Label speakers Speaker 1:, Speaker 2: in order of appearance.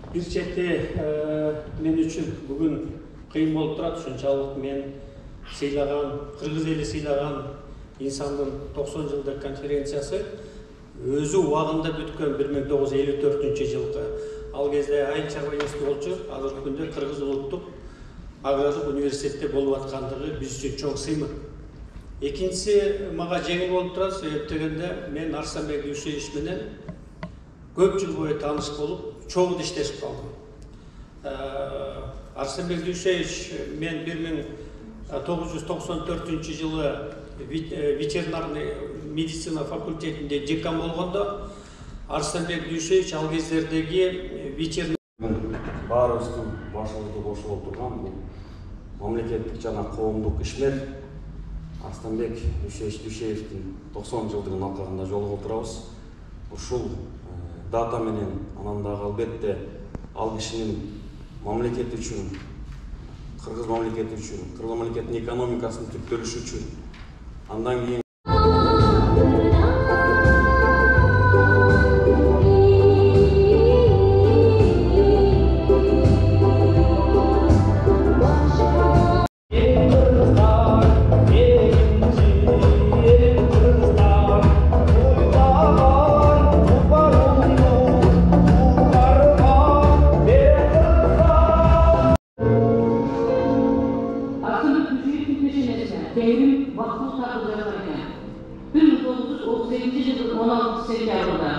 Speaker 1: Bir четте мен үшін бүгін қиын болып тұрады, шыншалық мен сыйлаған, қырғыз елі сыйлаған инсандың 90 жылдық конференциясы өзі уағында бүткөн 1954 жылғы. Ал кезде айыл чарба институты болчу, азыркы күндө Кыргыз улуттук агрардык университетте болуп аткандыгы биз үчүн чоң сыймык. Экинчиси мага жеңил болуп турат, себеп дегенде мен Арсанбек Дүйшеевич менен көп жыл бою тааныш болуп, чоң иштешип калдым. Арсанбек Дүйшеевич мен 1994 жылы ветеринарный медицина факультетинде декан болгондо Арсанбек Дүйшеевич ал кездердеги ветеринар
Speaker 2: баарыбыздын башыбызды кошуп отурган бул мамлекеттик жана коомдук ишмер Арсанбек Дүйшеевдин 90 жылдыгын алкагында жолугултурабыз. Ушул дата менен анан дагы албетте ал кишинин мамлекет үчүн, Кыргыз мамлекети үчүн, Кыргыз мамлекетинин экономикасынын түптөлүшү үчүн, андан кийин
Speaker 3: devrim vakfı takılacaklarken 1938 yılın 16 sentyabrında